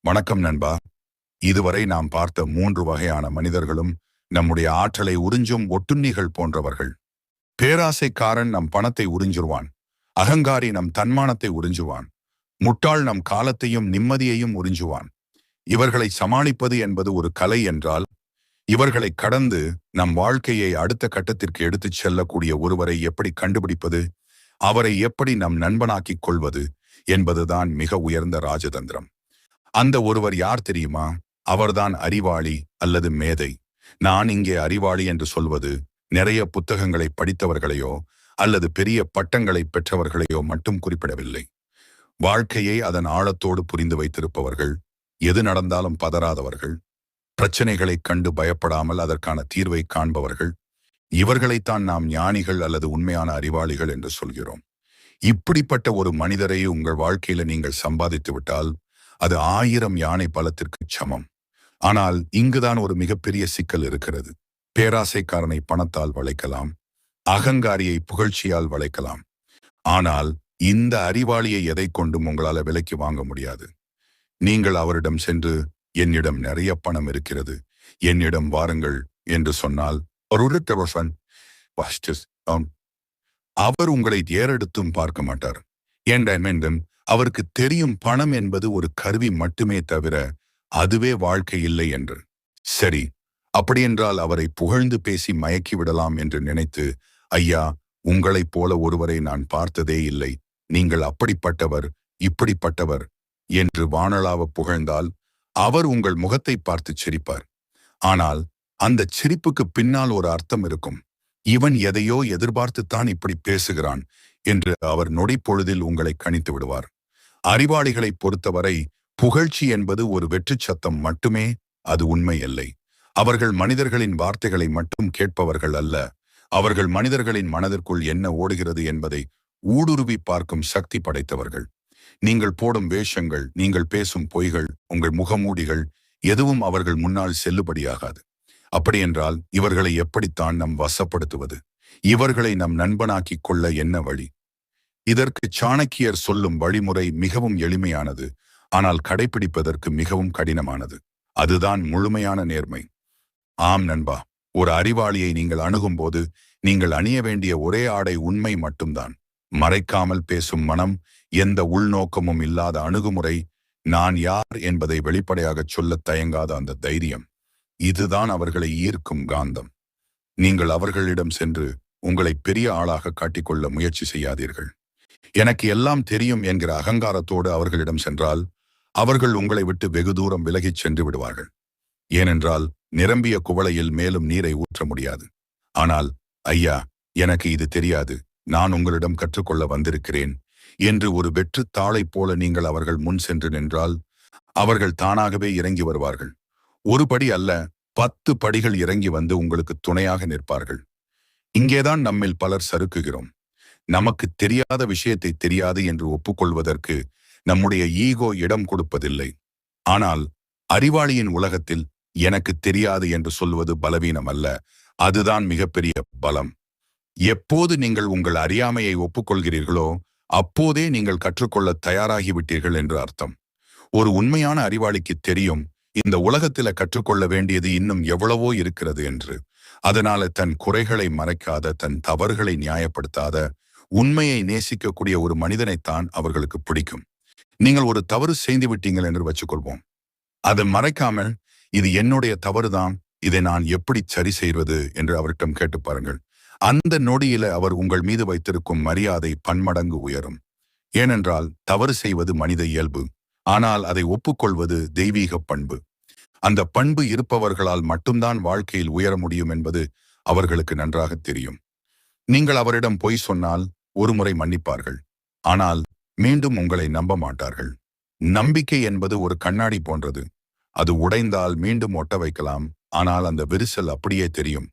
வணக்கம் நண்பா. இதுவரை நாம் பார்த்த 3 வகையான மனிதர்களும் நம்முடைய ஆற்றலை உறிஞ்சும் ஒட்டுண்ணிகள் போன்றவர்கள். பேராசைக்காரன் நம் பணத்தை உறிஞ்சுவான். அகங்காரி நம் தன்மானத்தை உறிஞ்சுவான். முட்டாள் நம் காலத்தையும் நிம்மதியையும் உறிஞ்சுவான். இவர்களை சமாளிப்பது என்பது ஒரு கலை என்றால், இவர்களை கடந்து நம் வாழ்க்கையை அடுத்த கட்டத்திற்கு எடுத்துச் செல்லக்கூடிய ஒருவரை எப்படி கண்டுபிடிப்பது, அவரை எப்படி நம் நண்பனாக்கிக் கொள்வது என்பதுதான் மிக உயர்ந்த ராஜதந்திரம். அந்த ஒருவர் யார் தெரியுமா? அவர்தான் அறிவாளி அல்லது மேதை. நான் இங்கே அறிவாளி என்று சொல்வது நிறைய புத்தகங்களை படித்தவர்களையோ அல்லது பெரிய பட்டங்களை பெற்றவர்களையோ மட்டும் குறிப்பிடவில்லை. வாழ்க்கையை அதன் ஆழத்தோடு புரிந்து வைத்திருப்பவர்கள், எது நடந்தாலும் பதறாதவர்கள், பிரச்சனைகளைக் கண்டு பயப்படாமல் அதற்கான தீர்வை காண்பவர்கள். இவர்களைத்தான் நாம் ஞானிகள் அல்லது உண்மையான அறிவாளிகள் என்று சொல்கிறோம். இப்படிப்பட்ட ஒரு மனிதரை உங்கள் வாழ்க்கையில நீங்கள் சம்பாதித்து விட்டால் அது 1000 யானை பலத்திற்கு சமம். ஆனால் இங்குதான் ஒரு மிகப்பெரிய சிக்கல் இருக்கிறது. பேராசைக்காரனை பணத்தால் வளைக்கலாம், அகங்காரியை புகழ்ச்சியால் வளைக்கலாம். ஆனால் இந்த அறிவாளியை எதை கொண்டும் உங்களால விலைக்கு வாங்க முடியாது. நீங்கள் அவரிடம் சென்று, என்னிடம் நிறைய பணம் இருக்கிறது, என்னிடம் வாருங்கள் என்று சொன்னால் அவர் உங்களை ஏறெடுத்தும் பார்க்க மாட்டார். ஏனென்றால் அவருக்கு தெரியும் பணம் என்பது ஒரு கருவி மட்டுமே தவிர அதுவே வாழ்க்கை இல்லை என்று. சரி, அப்படியென்றால் அவரை புகழ்ந்து பேசி மயக்கி விடலாம் என்று நினைத்து, ஐயா, உங்களைப் போல ஒருவரை நான் பார்த்ததே இல்லை, நீங்கள் அப்படிப்பட்டவர், இப்படிப்பட்டவர் என்று வானளாவ புகழ்ந்தால் அவர் உங்கள் முகத்தை பார்த்து சிரிப்பார். ஆனால் அந்த சிரிப்புக்கு பின்னால் ஒரு அர்த்தம் இருக்கும். இவன் எதையோ எதிர்பார்த்துத்தான் இப்படி பேசுகிறான் என்று அவர் நொடிப்பொழுதில் உங்களை கணித்து விடுவார். அறிவாளிகளை பொறுத்தவரை புகழ்ச்சி என்பது ஒரு வெற்றி சத்தம் மட்டுமே, அது உண்மை இல்லை. அவர்கள் மனிதர்களின் வார்த்தைகளை மட்டும் கேட்பவர்கள் அல்ல, அவர்கள் மனிதர்களின் மனதிற்குள் என்ன ஓடுகிறது என்பதை ஊடுருவி பார்க்கும் சக்தி படைத்தவர்கள். நீங்கள் போடும் வேஷங்கள், நீங்கள் பேசும் பொய்கள், உங்கள் முகமூடிகள் எதுவும் அவர்கள் முன்னால் செல்லுபடியாகாது. அப்படியென்றால் இவர்களை எப்படித்தான் நம் வசப்படுத்துவது? இவர்களை நம் நண்பனாக்கிக் கொள்ள என்ன வழி? இதற்கு சாணக்கியர் சொல்லும் வழிமுறை மிகவும் எளிமையானது, ஆனால் கடைபிடிப்பதற்கு மிகவும் கடினமானது. அதுதான் முழுமையான நேர்மை. ஆம் நண்பா, ஒரு அறிவாளியை நீங்கள் அணுகும்போது நீங்கள் அணிய வேண்டிய ஒரே ஆடை உண்மை மட்டும்தான். மறைக்காமல் பேசும் மனம், எந்த உள்நோக்கமும் இல்லாத அணுகுமுறை, நான் யார் என்பதை வெளிப்படையாகச் சொல்லத் தயங்காத அந்த தைரியம், இதுதான் அவர்களை ஈர்க்கும் காந்தம். நீங்கள் அவர்களிடம் சென்று உங்களை பெரிய ஆளாக காட்டிக்கொள்ள முயற்சி செய்யாதீர்கள். எனக்கு எல்லாம் தெரியும் என்கிற அகங்காரத்தோடு அவர்களிடம் சென்றால் அவர்கள் உங்களை விட்டு வெகு தூரம் விலகிச் சென்று விடுவார்கள். ஏனென்றால் நிரம்பிய குவளையில் மேலும் நீரை ஊற்ற முடியாது. ஆனால், ஐயா, எனக்கு இது தெரியாது, நான் உங்களிடம் கற்றுக்கொள்ள வந்திருக்கிறேன் என்று ஒரு வெற்று தாளைப் போல நீங்கள் அவர்கள் முன் சென்று நின்றால் அவர்கள் தானாகவே இறங்கி வருவார்கள். ஒரு படி அல்ல, 10 படிகள் இறங்கி வந்து உங்களுக்கு துணையாக நிற்பார்கள். இங்கேதான் நம்மில் பலர் சறுக்குகிறோம். நமக்கு தெரியாத விஷயத்தை தெரியாது என்று ஒப்புக்கொள்வதற்கு நம்முடைய ஈகோ இடம் கொடுப்பதில்லை. ஆனால் அறிவாளியின் உலகத்தில் எனக்கு தெரியாது என்று சொல்வது பலவீனம் அல்ல, அதுதான் மிகப்பெரிய பலம். எப்போது நீங்கள் உங்கள் அறியாமையை ஒப்புக்கொள்கிறீர்களோ அப்போதே நீங்கள் கற்றுக்கொள்ள தயாராகிவிட்டீர்கள் என்று அர்த்தம். ஒரு உண்மையான அறிவாளிக்கு தெரியும், இந்த உலகத்தில கற்றுக்கொள்ள வேண்டியது இன்னும் எவ்வளவோ இருக்கிறது என்று. அதனால தன் குறைகளை மறைக்காத, தன் தவறுகளை நியாயப்படுத்தாத, உண்மையை நேசிக்கக்கூடிய ஒரு மனிதனைத்தான் அவர்களுக்கு பிடிக்கும். நீங்கள் ஒரு தவறு செய்து விட்டீங்கள் என்று வச்சுக்கொள்வோம். அதை மறைக்காமல், இது என்னுடைய தவறுதான், இதை நான் எப்படி சரி செய்வது என்று அவரிடம் கேட்டு பாருங்கள். அந்த நொடியில அவர் உங்கள் மீது வைத்திருக்கும் மரியாதை பன்மடங்கு உயரும். ஏனென்றால் தவறு செய்வது மனித இயல்பு, ஆனால் அதை ஒப்புக்கொள்வது தெய்வீக பண்பு. அந்த பண்பு இருப்பவர்களால் மட்டும்தான் வாழ்க்கையில் உயர முடியும் என்பது அவர்களுக்கு நன்றாக தெரியும். நீங்கள் அவரிடம் பொய் சொன்னால் ஒருமுறை மன்னிப்பார்கள், ஆனால் மீண்டும் உங்களை நம்ப மாட்டார்கள். நம்பிக்கை என்பது ஒரு கண்ணாடி போன்றது. அது உடைந்தால் மீண்டும் ஒட்ட வைக்கலாம், ஆனால் அந்த விரிசல் அப்படியே தெரியும்.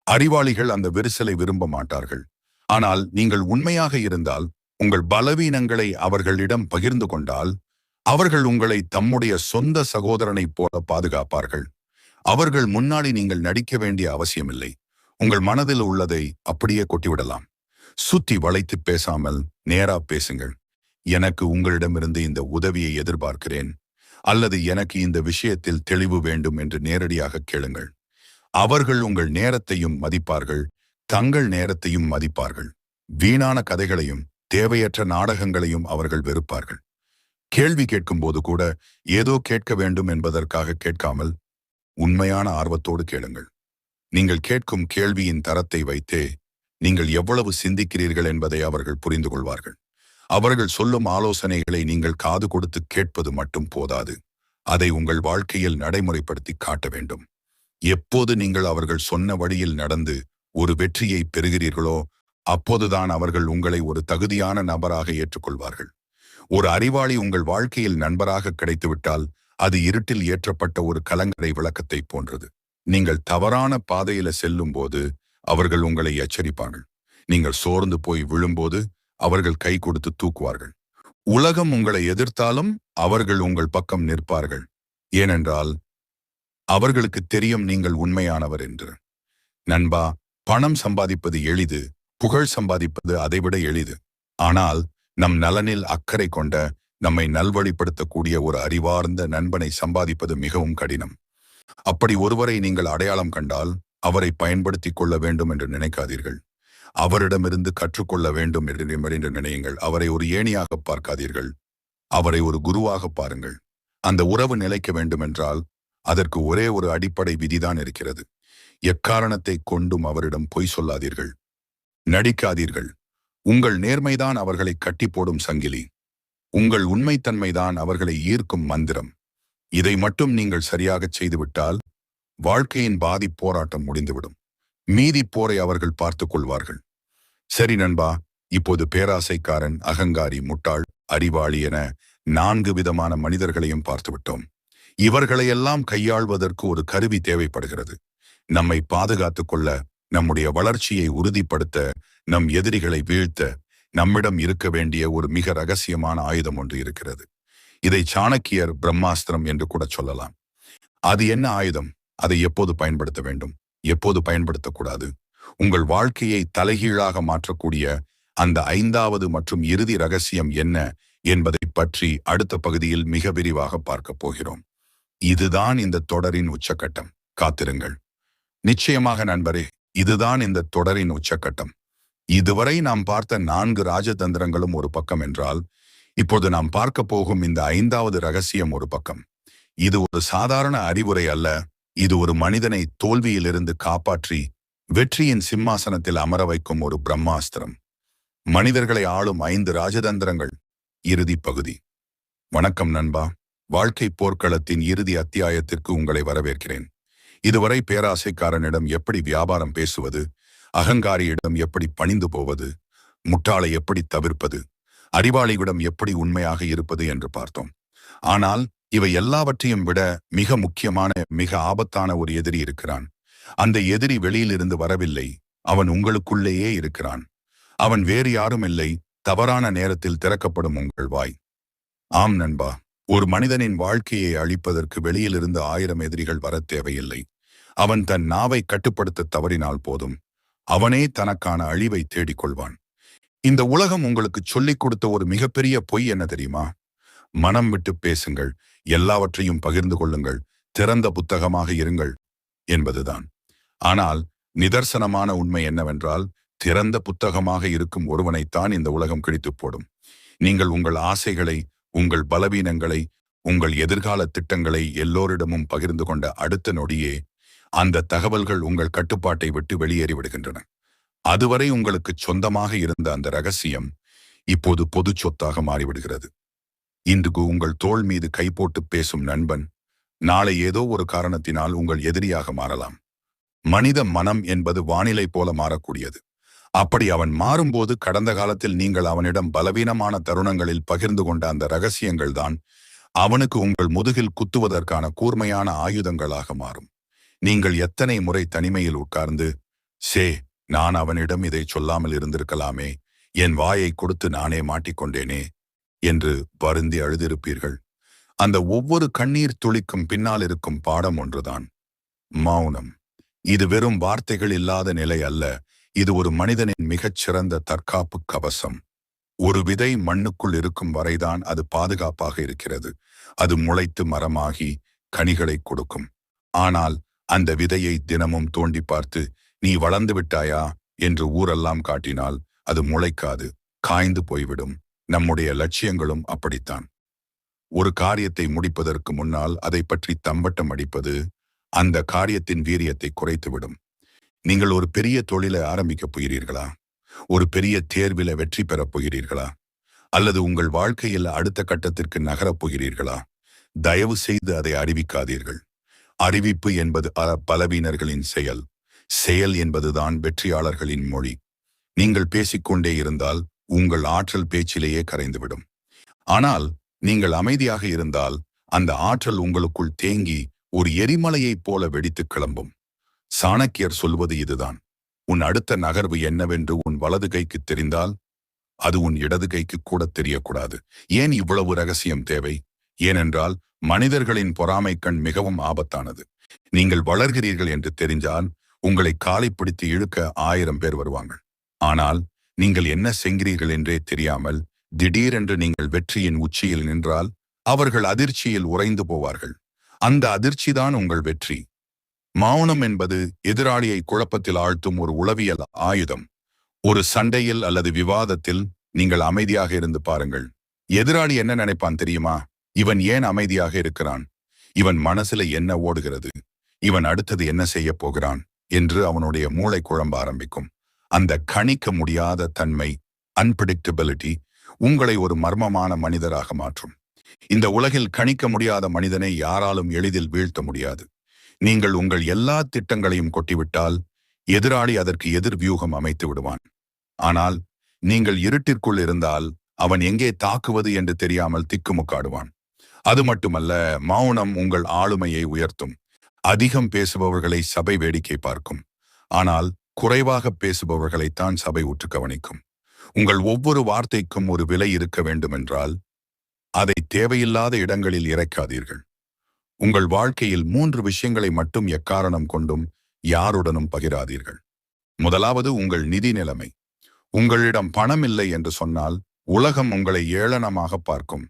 அறிவாளிகள் அந்த விரிசலை விரும்ப மாட்டார்கள். ஆனால் நீங்கள் உண்மையாக இருந்தால், உங்கள் பலவீனங்களை அவர்களிடம் பகிர்ந்து கொண்டால், அவர்கள் உங்களை தம்முடைய சொந்த சகோதரனைப் போல பாதுகாப்பார்கள். அவர்கள் முன்னாடி நீங்கள் நடிக்க வேண்டிய அவசியமில்லை. உங்கள் மனதில் உள்ளதை அப்படியே கொட்டிவிடலாம். சுத்தி வளைத்து பேசாமல் நேரா பேசுங்கள். எனக்கு உங்களிடமிருந்து இந்த உதவியை எதிர்பார்க்கிறேன், அல்லது எனக்கு இந்த விஷயத்தில் தெளிவு வேண்டும் என்று நேரடியாக கேளுங்கள். அவர்கள் உங்கள் நேரத்தையும் மதிப்பார்கள், தங்கள் நேரத்தையும் மதிப்பார்கள். வீணான கதைகளையும் தேவையற்ற நாடகங்களையும் அவர்கள் வெறுப்பார்கள். கேள்வி கேட்கும்போது கூட ஏதோ கேட்க வேண்டும் என்பதற்காக கேட்காமல் உண்மையான ஆர்வத்தோடு கேளுங்கள். நீங்கள் கேட்கும் கேள்வியின் தரத்தை வைத்தே நீங்கள் எவ்வளவு சிந்திக்கிறீர்கள் என்பதை அவர்கள் புரிந்து கொள்வார்கள். அவர்கள் சொல்லும் ஆலோசனைகளை நீங்கள் காது கொடுத்து கேட்பது மட்டும் போதாது, அதை உங்கள் வாழ்க்கையில் நடைமுறைப்படுத்தி காட்ட வேண்டும். எப்போது நீங்கள் அவர்கள் சொன்ன வழியில் நடந்து ஒரு வெற்றியை பெறுகிறீர்களோ அப்போதுதான் அவர்கள் உங்களை ஒரு தகுதியான நபராக ஏற்றுக்கொள்வார்கள். ஒரு அறிவாளி உங்கள் வாழ்க்கையில் நண்பராக கிடைத்துவிட்டால் அது இருட்டில் ஏற்றப்பட்ட ஒரு கலங்கரை விளக்கத்தை போன்றது. நீங்கள் தவறான பாதையில செல்லும் போது அவர்கள் உங்களை எச்சரிப்பார்கள். நீங்கள் சோர்ந்து போய் விழும்போது அவர்கள் கை கொடுத்து தூக்குவார்கள். உலகம் உங்களை எதிர்த்தாலும் அவர்கள் உங்கள் பக்கம் நிற்பார்கள். ஏனென்றால் அவர்களுக்கு தெரியும் நீங்கள் உண்மையானவர் என்று. நண்பா, பணம் சம்பாதிப்பது எளிது, புகழ் சம்பாதிப்பது அதைவிட எளிது. ஆனால் நம் நலனில் அக்கறை கொண்ட, நம்மை நல்வழிப்படுத்தக்கூடிய ஒரு அறிவார்ந்த நண்பனை சம்பாதிப்பது மிகவும் கடினம். அப்படி ஒருவரை நீங்கள் அடையாளம் கண்டால் அவரை பயன்படுத்திக் கொள்ள வேண்டும் என்று நினைக்காதீர்கள். அவரிடமிருந்து கற்றுக்கொள்ள வேண்டும் என்று நினையுங்கள். அவரை ஒரு ஏணியாக பார்க்காதீர்கள். அவரை ஒரு குருவாக பாருங்கள். அந்த உறவு நிலைக்க வேண்டுமென்றால் அதற்கு ஒரே ஒரு அடிப்படை விதிதான் இருக்கிறது. எக்காரணத்தை கொண்டும் அவரிடம் பொய் சொல்லாதீர்கள், நடிக்காதீர்கள். உங்கள் நேர்மைதான் அவர்களை கட்டி போடும் சங்கிலி. உங்கள் உண்மைத்தன்மைதான் அவர்களை ஈர்க்கும் மந்திரம். இதை மட்டும் நீங்கள் சரியாகச் செய்துவிட்டால் வாழ்க்கையின் பாதி போராட்டம் முடிந்துவிடும். மீதி போரை அவர்கள் பார்த்துக் கொள்வார்கள். சரி நண்பா, இப்போது பேராசைக்காரன், அகங்காரி, முட்டாள், அறிவாளி என 4 விதமான மனிதர்களையும் பார்த்துவிட்டோம். இவர்களையெல்லாம் கையாள்வதற்கு ஒரு கருவி தேவைப்படுகிறது. நம்மை பாதுகாத்துக் கொள்ள, நம்முடைய வளர்ச்சியை உறுதிப்படுத்த, நம் எதிரிகளை வீழ்த்த நம்மிடம் இருக்க வேண்டிய ஒரு மிக ரகசியமான ஆயுதம் ஒன்று இருக்கிறது. இதை சாணக்கியர் பிரம்மாஸ்திரம் என்று கூட சொல்லலாம். அது என்ன ஆயுதம்? அதை எப்போது பயன்படுத்த வேண்டும், எப்போது பயன்படுத்தக்கூடாது? உங்கள் வாழ்க்கையை தலைகீழாக மாற்றக்கூடிய அந்த 5வது மற்றும் இறுதி ரகசியம் என்ன என்பதை பற்றி அடுத்த பகுதியில் மிக விரிவாக பார்க்க போகிறோம். இதுதான் இந்த தொடரின் உச்சக்கட்டம். காத்திருங்கள். நிச்சயமாக நண்பரே, இதுதான் இந்த தொடரின் உச்சக்கட்டம். இதுவரை நாம் பார்த்த 4 ராஜதந்திரங்களும் ஒரு பக்கம் என்றால், இப்போது நாம் பார்க்க போகும் இந்த 5வது ரகசியம் ஒரு பக்கம். இது ஒரு சாதாரண அறிவுரை அல்ல. இது ஒரு மனிதனை தோல்வியிலிருந்து காப்பாற்றி வெற்றியின் சிம்மாசனத்தில் அமர வைக்கும் ஒரு பிரம்மாஸ்திரம். மனிதர்களை ஆளும் 5 ராஜதந்திரங்கள், இறுதி பகுதி. வணக்கம் நண்பா. வாழ்க்கை போர்க்களத்தின் இறுதி அத்தியாயத்திற்கு உங்களை வரவேற்கிறேன். இதுவரை பேராசைக்காரனிடம் எப்படி வியாபாரம் பேசுவது, அகங்காரியிடம் எப்படி பணிந்து போவது, முட்டாளை எப்படி தவிர்ப்பது, அறிவாளியிடம் எப்படி உண்மையாக இருப்பது என்று பார்த்தோம். ஆனால் இவை எல்லாவற்றையும் விட மிக முக்கியமான, மிக ஆபத்தான ஒரு எதிரி இருக்கிறான். அந்த எதிரி வெளியிலிருந்து வரவில்லை, அவன் உங்களுக்குள்ளேயே இருக்கிறான். அவன் வேறு யாரும் இல்லை, தவறான நேரத்தில் திறக்கப்படும் உங்கள் வாய். ஆம் நண்பா, ஒரு மனிதனின் வாழ்க்கையை அழிப்பதற்கு வெளியிலிருந்து 1000 எதிரிகள் வர தேவையில்லை. அவன் தன் நாவை கட்டுப்படுத்த தவறினால் போதும், அவனே தனக்கான அழிவை தேடிக்கொள்வான். இந்த உலகம் உங்களுக்கு சொல்லிக் கொடுத்த ஒரு மிகப்பெரிய பொய் என்ன தெரியுமா? மனம் விட்டு பேசுங்கள், எல்லாவற்றையும் பகிர்ந்து கொள்ளுங்கள், திறந்த புத்தகமாக இருங்கள் என்பதுதான். ஆனால் நிதர்சனமான உண்மை என்னவென்றால், திறந்த புத்தகமாக இருக்கும் ஒருவனைத்தான் இந்த உலகம் கிழித்து போடும். நீங்கள் உங்கள் ஆசைகளை, உங்கள் பலவீனங்களை, உங்கள் எதிர்கால திட்டங்களை எல்லோரிடமும் பகிர்ந்து கொண்ட அடுத்த நொடியே அந்த தகவல்கள் உங்கள் கட்டுப்பாட்டை விட்டு வெளியேறி விடுகின்றன. அதுவரை உங்களுக்கு சொந்தமாக இருந்த அந்த ரகசியம் இப்போது பொது சொத்தாக மாறிவிடுகிறது. இன்று உங்கள் தோள் மீது கை போட்டு பேசும் நண்பன் நாளை ஏதோ ஒரு காரணத்தினால் உங்கள் எதிரியாக மாறலாம். மனித மனம் என்பது வானிலை போல மாறக்கூடியது. அப்படி அவன் மாறும்போது கடந்த காலத்தில் நீங்கள் அவனிடம் பலவீனமான தருணங்களில் பகிர்ந்து கொண்ட அந்த ரகசியங்கள் தான் அவனுக்கு உங்கள் முதுகில் குத்துவதற்கான கூர்மையான ஆயுதங்களாக மாறும். நீங்கள் எத்தனை முறை தனிமையில் உட்கார்ந்து, நான் அவனிடம் இதை சொல்லாமல் இருந்திருக்கலாமே, என் வாயை கொடுத்து நானே மாட்டிக்கொண்டேனே என்று வருந்தி அழுதிருப்பீர்கள். அந்த ஒவ்வொரு கண்ணீர் துளிக்கும் பின்னால் இருக்கும் பாடம் ஒன்றுதான்: மௌனம். இது வெறும் வார்த்தைகள் இல்லாத நிலை அல்ல, இது ஒரு மனிதனின் மிகச்சிறந்த தற்காப்பு கவசம். ஒரு விதை மண்ணுக்குள் இருக்கும் வரைதான் அது பாதுகாப்பாக இருக்கிறது. அது முளைத்து மரமாகி கனிகளை கொடுக்கும். ஆனால் அந்த விதையை தினமும் தோண்டி பார்த்து, நீ வளர்ந்து விட்டாயா என்று ஊரெல்லாம் காட்டினால் அது முளைக்காது, காய்ந்து போய்விடும். நம்முடைய லட்சியங்களும் அப்படித்தான். ஒரு காரியத்தை முடிப்பதற்கு முன்னால் அதை பற்றி தம்பட்டம் அடிப்பது அந்த காரியத்தின் வீரியத்தை குறைத்துவிடும். நீங்கள் ஒரு பெரிய தொழிலை ஆரம்பிக்கப் போகிறீர்களா? ஒரு பெரிய தேர்வில வெற்றி பெறப் போகிறீர்களா? அல்லது உங்கள் வாழ்க்கையில் அடுத்த கட்டத்திற்கு நகரப் போகிறீர்களா? தயவு செய்து அதை அறிவிக்காதீர்கள். அறிவிப்பு என்பது பலவீனர்களின் செயல். செயல் என்பதுதான் வெற்றியாளர்களின் மொழி. நீங்கள் பேசிக்கொண்டே இருந்தால் உங்கள் ஆற்றல் பேச்சிலேயே கரைந்துவிடும். ஆனால் நீங்கள் அமைதியாக இருந்தால் அந்த ஆற்றல் உங்களுக்குள் தேங்கி ஒரு எரிமலையைப் போல வெடித்து கிளம்பும். சாணக்கியர் சொல்வது இதுதான்: உன் அடுத்த நகர்வு என்னவென்று உன் வலது கைக்கு தெரிந்தால் அது உன் இடது கைக்கு கூட தெரியக்கூடாது. ஏன் இவ்வளவு ரகசியம் தேவை? ஏனென்றால் மனிதர்களின் பொறாமை கண் மிகவும் ஆபத்தானது. நீங்கள் வளர்கிறீர்கள் என்று தெரிஞ்சால் உங்களை காலை பிடித்து இழுக்க 1000 பேர் வருவாங்க. ஆனால் நீங்கள் என்ன செய்கிறீர்கள் என்றே தெரியாமல் திடீரென்று நீங்கள் வெற்றியின் உச்சியில் நின்றால் அவர்கள் அதிர்ச்சியில் உறைந்து போவார்கள். அந்த அதிர்ச்சிதான் உங்கள் வெற்றி. மௌனம் என்பது எதிராளியை குழப்பத்தில் ஆழ்த்தும் ஒரு உளவியல் ஆயுதம். ஒரு சண்டையில் அல்லது விவாதத்தில் நீங்கள் அமைதியாக இருந்து பாருங்கள். எதிராளி என்ன நினைப்பான் தெரியுமா? இவன் ஏன் அமைதியாக இருக்கிறான்? இவன் மனசுல என்ன ஓடுகிறது? இவன் அடுத்தது என்ன செய்ய போகிறான் என்று அவனுடைய மூளை குழம்ப ஆரம்பிக்கும். அந்த கணிக்க முடியாத தன்மை, அன்பிரடிக்டபிலிட்டி, உங்களை ஒரு மர்மமான மனிதராக மாற்றும். இந்த உலகில் கணிக்க முடியாத மனிதனை யாராலும் எளிதில் வீழ்த்த முடியாது. நீங்கள் உங்கள் எல்லா திட்டங்களையும் கொட்டிவிட்டால் எதிராளி அதற்கு எதிர் வியூகம் அமைத்து விடுவான். ஆனால் நீங்கள் இருட்டிற்குள் இருந்தால் அவன் எங்கே தாக்குவது என்று தெரியாமல் திக்குமுக்காடுவான். அது மட்டுமல்ல, மௌனம் உங்கள் ஆளுமையை உயர்த்தும். அதிகம் பேசுபவர்களை சபை வேடிக்கை பார்க்கும். ஆனால் குறைவாக பேசுபவர்களைத்தான் சபை உற்று கவனிக்கும். உங்கள் ஒவ்வொரு வார்த்தைக்கும் ஒரு விலை இருக்க வேண்டுமென்றால் அதை தேவையில்லாத இடங்களில் இறைக்காதீர்கள். உங்கள் வாழ்க்கையில் 3 விஷயங்களை மட்டும் எக்காரணம் கொண்டும் யாருடனும் பகிராதீர்கள். முதலாவது, உங்கள் நிதி நிலைமை. உங்களிடம் பணம் இல்லை என்று சொன்னால் உலகம் உங்களை ஏளனமாக பார்க்கும்.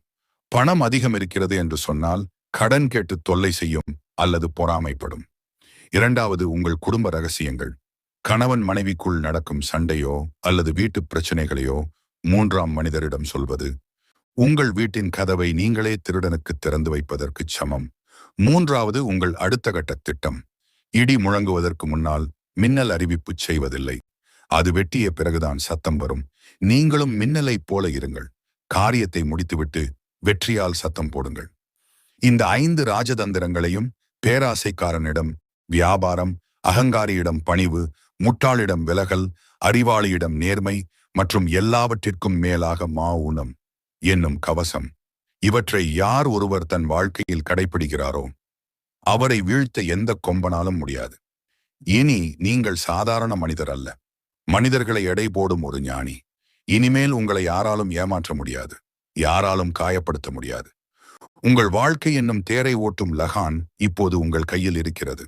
பணம் அதிகம் இருக்கிறது என்று சொன்னால் கடன் கேட்டு தொல்லை செய்யும் அல்லது பொறாமைப்படும். இரண்டாவது, உங்கள் குடும்ப ரகசியங்கள். கணவன் மனைவிக்குள் நடக்கும் சண்டையோ அல்லது வீட்டு பிரச்சனைகளையோ 3ஆம் மனிதரிடம் சொல்வது உங்கள் வீட்டின் கதவை நீங்களே திருடனுக்கு திறந்து வைப்பதற்கு சமம். மூன்றாவது, உங்கள் அடுத்த கட்ட திட்டம். இடி முழங்குவதற்கு முன்னால் மின்னல் அறிவிப்பு செய்வதில்லை. அது வெட்டிய பிறகுதான் சத்தம் வரும். நீங்களும் மின்னலைப் போல இருங்கள். காரியத்தை முடித்துவிட்டு வெற்றியால் சத்தம் போடுங்கள். இந்த 5 ராஜதந்திரங்களையும் பேராசைக்காரனிடம் வியாபாரம், அகங்காரியிடம் பணிவு, முட்டாளிடம் விலகல், அறிவாளியிடம் நேர்மை மற்றும் எல்லாவற்றிற்கும் மேலாக மௌனம் என்னும் கவசம், இவற்றை யார் ஒருவர் தன் வாழ்க்கையில் கடைபிடிக்கிறாரோ அவரை வீழ்த்த எந்த கொம்பனாலும் முடியாது. இனி நீங்கள் சாதாரண மனிதர் அல்ல, மனிதர்களை எடை போடும் ஒரு ஞானி. இனிமேல் உங்களை யாராலும் ஏமாற்ற முடியாது, யாராலும் காயப்படுத்த முடியாது. உங்கள் வாழ்க்கை என்னும் தேரை ஓட்டும் லகான் இப்போது உங்கள் கையில் இருக்கிறது.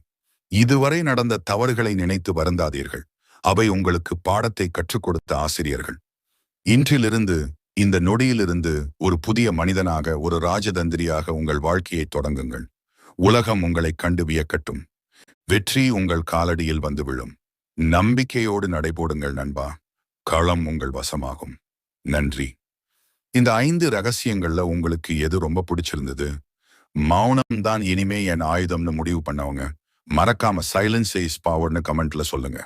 இதுவரை நடந்த தவறுகளை நினைத்து வருந்தாதீர்கள். அவை உங்களுக்கு பாடத்தை கற்றுக் கொடுத்த ஆசிரியர்கள். இன்றிலிருந்து, இந்த நொடியிலிருந்து ஒரு புதிய மனிதனாக, ஒரு ராஜதந்திரியாக உங்கள் வாழ்க்கையை தொடங்குங்கள். உலகம் உங்களை கண்டு வியக்கட்டும். வெற்றி உங்கள் காலடியில் வந்து விழும். நம்பிக்கையோடு நடைபோடுங்கள் நண்பா. களம் உங்கள் வசமாகும். நன்றி. இந்த 5 ரகசியங்கள்ல உங்களுக்கு எது ரொம்ப பிடிச்சிருந்தது? மௌனம் தான் இனிமே என் ஆயுதம்னு முடிவு பண்ணவங்க மறக்காம சைலன்ஸ் இஸ் பவர்னு கமெண்ட்ல சொல்லுங்க.